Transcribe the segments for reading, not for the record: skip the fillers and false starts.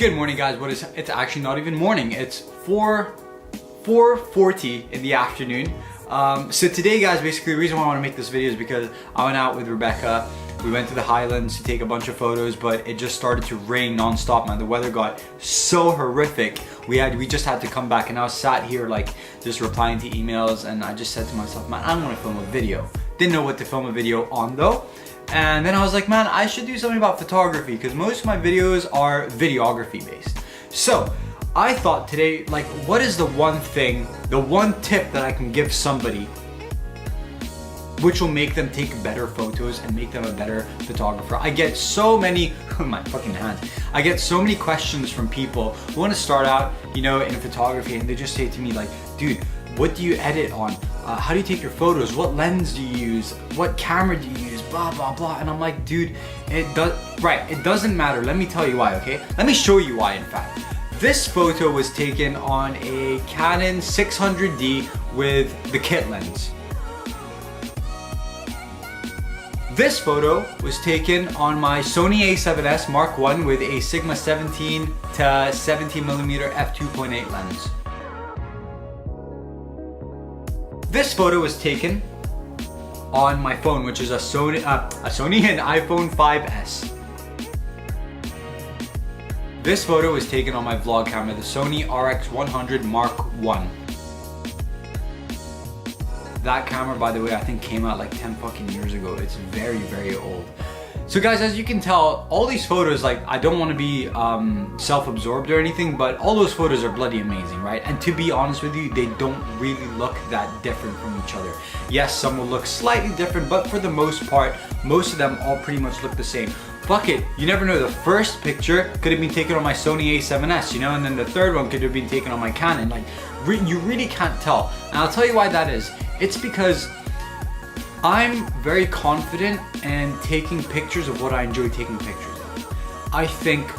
Good morning, guys. It's actually not even morning. It's 4:40 in the afternoon. So today, guys, basically the reason why I want to make this video is because I went out with Rebecca. We went to the Highlands to take a bunch of photos, but it just started to rain non-stop, man. The weather got so horrific. We just had to come back, and I was sat here like just replying to emails, and I just said to myself, man, I want to film a video. Didn't know what to film a video on though. And then I was like, man, I should do something about photography because most of my videos are videography based. So I thought today, like, what is the one thing, the one tip that I can give somebody which will make them take better photos and make them a better photographer? I get so many, my fucking hands, I get so many questions from people who want to start out, you know, in photography, and they just say to me like, dude, what do you edit on? How do you take your photos? What lens do you use? What camera do you use? Blah, blah, blah. And I'm like, dude, it doesn't matter. Let me tell you why, okay? Let me show you why, in fact. This photo was taken on a Canon 600D with the kit lens. This photo was taken on my Sony a7S Mark I with a Sigma 17 to 17mm f2.8 lens. This photo was taken on my phone, which is a Sony and iPhone 5S. This photo was taken on my vlog camera, the Sony RX100 Mark I. That camera, by the way, I think came out like 10 fucking years ago. It's very, very old. So guys, as you can tell, all these photos, like, I don't want to be self-absorbed or anything, but all those photos are bloody amazing, right? And to be honest with you, they don't really look that different from each other. Yes, some will look slightly different, but for the most part, most of them all pretty much look the same. Fuck it, you never know. The first picture could have been taken on my Sony a7S, you know, and then the third one could have been taken on my Canon. Like, you really can't tell. And I'll tell you why that is. It's because I'm very confident in taking pictures of what I enjoy taking pictures of. I think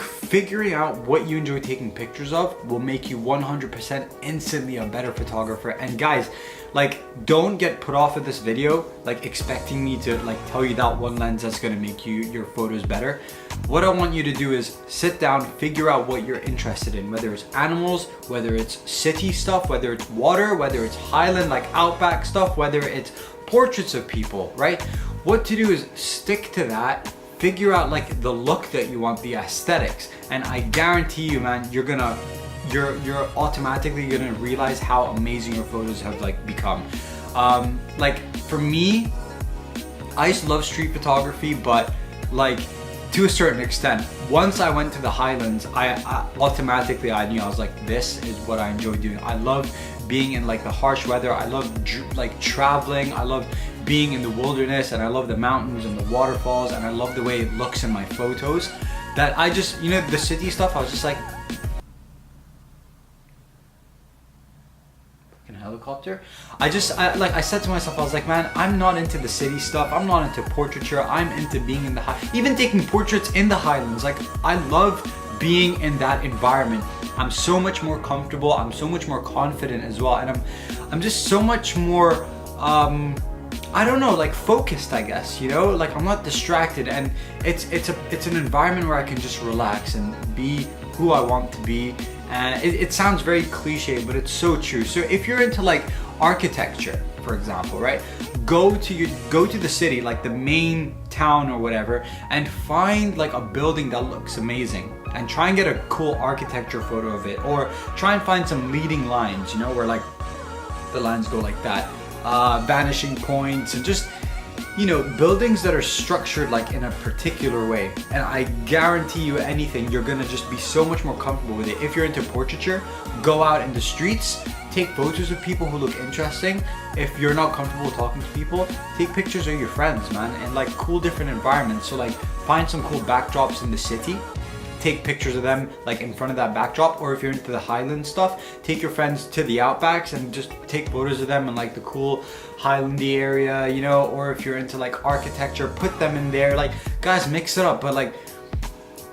figuring out what you enjoy taking pictures of will make you 100% instantly a better photographer. And guys, like, don't get put off of this video like expecting me to like tell you that one lens that's gonna make your photos better. What I want you to do is sit down, figure out what you're interested in, whether it's animals, whether it's city stuff, whether it's water, whether it's highland, like outback stuff, whether it's portraits of people, right? What to do is stick to that, figure out like the look that you want, the aesthetics, and I guarantee you, man, you're automatically gonna realize how amazing your photos have like become. Like for me, I used to love street photography, but like to a certain extent. Once I went to the Highlands, I automatically knew, I was like, this is what I enjoy doing. I love being in like the harsh weather. I love like traveling. I love being in the wilderness, and I love the mountains and the waterfalls, and I love the way it looks in my photos. That I just, you know, the city stuff, I was just like, helicopter. I said to myself, I was like, man, I'm not into the city stuff. I'm not into portraiture. I'm into being in the even taking portraits in the Highlands. Like, I love being in that environment. I'm so much more comfortable. I'm so much more confident as well, and I'm just so much more I don't know, like focused, I guess, you know, like I'm not distracted, and it's an environment where I can just relax and be who I want to be. And it sounds very cliche, but it's so true. So if you're into like architecture, for example, right? Go to the city, like the main town or whatever, and find like a building that looks amazing and try and get a cool architecture photo of it, or try and find some leading lines, you know, where like the lines go like that, vanishing points, and just, you know, buildings that are structured like in a particular way. And I guarantee you anything, you're gonna just be so much more comfortable with it. If you're into portraiture, go out in the streets, take photos of people who look interesting. If you're not comfortable talking to people, take pictures of your friends, man, in like cool different environments. So like find some cool backdrops in the city, take pictures of them like in front of that backdrop. Or if you're into the Highland stuff, take your friends to the outbacks and just take photos of them in like the cool Highlandy area, you know. Or if you're into like architecture, put them in there. Like, guys, mix it up. But like,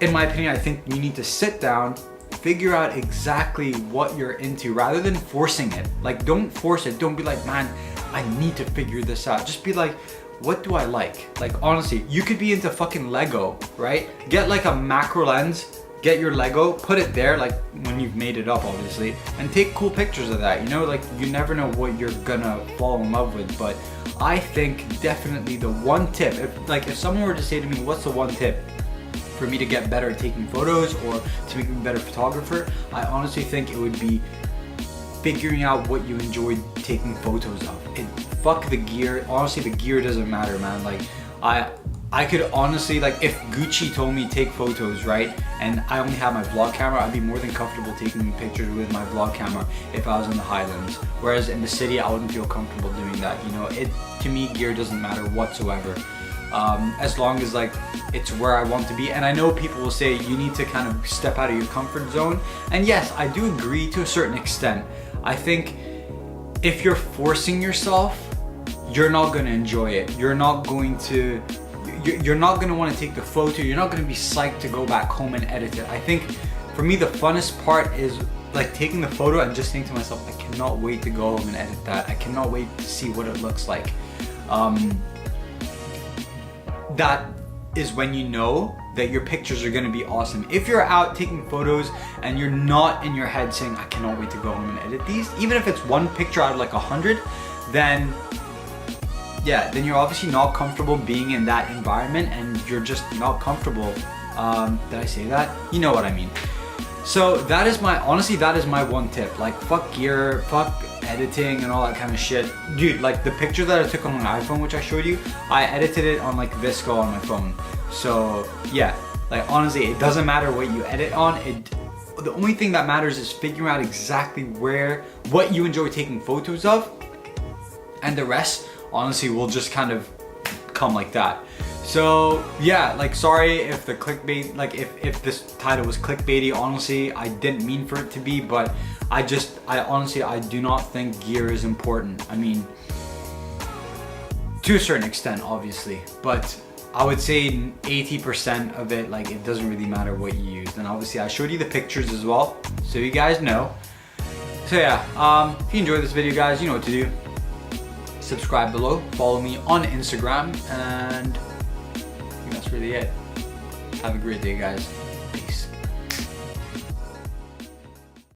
in my opinion, I think you need to sit down, figure out exactly what you're into rather than forcing it. Like, don't force it. Don't be like, man, I need to figure this out. Just be like, what do I like? Like honestly, you could be into fucking Lego, right? Get like a macro lens, get your Lego, put it there, like when you've made it up obviously, and take cool pictures of that, you know? Like you never know what you're gonna fall in love with. But I think definitely the one tip, if someone were to say to me, what's the one tip for me to get better at taking photos or to make me a better photographer, I honestly think it would be figuring out what you enjoy taking photos of. Fuck the gear. Honestly, the gear doesn't matter, man. Like I could honestly, like if Gucci told me take photos, right, and I only have my vlog camera, I'd be more than comfortable taking pictures with my vlog camera if I was in the Highlands. Whereas in the city, I wouldn't feel comfortable doing that. You know, to me, gear doesn't matter whatsoever. As long as like it's where I want to be. And I know people will say you need to kind of step out of your comfort zone. And yes, I do agree to a certain extent. I think if you're forcing yourself, you're not going to enjoy it. You're not going to want to take the photo. You're not going to be psyched to go back home and edit it. I think for me, the funnest part is like taking the photo and just thinking to myself, I cannot wait to go home and edit that. I cannot wait to see what it looks like. That is when you know that your pictures are gonna be awesome. If you're out taking photos and you're not in your head saying, I cannot wait to go home and edit these, even if it's one picture out of like 100, then you're obviously not comfortable being in that environment and you're just not comfortable. Did I say that? You know what I mean. So that is honestly, that is my one tip. Like fuck gear, fuck editing and all that kind of shit. Dude, like the picture that I took on my iPhone, which I showed you, I edited it on like VSCO on my phone. So yeah, like honestly, it doesn't matter what you edit on. The only thing that matters is figuring out exactly what you enjoy taking photos of, and the rest honestly will just kind of come like that. So yeah, like sorry if the clickbait, like if this title was clickbaity, honestly I didn't mean for it to be, but I honestly do not think gear is important. I mean, to a certain extent obviously, but I would say 80% of it, like it doesn't really matter what you use. And obviously I showed you the pictures as well, so you guys know. So yeah, if you enjoyed this video guys, you know what to do. Subscribe below, follow me on Instagram, and I think that's really it. Have a great day guys.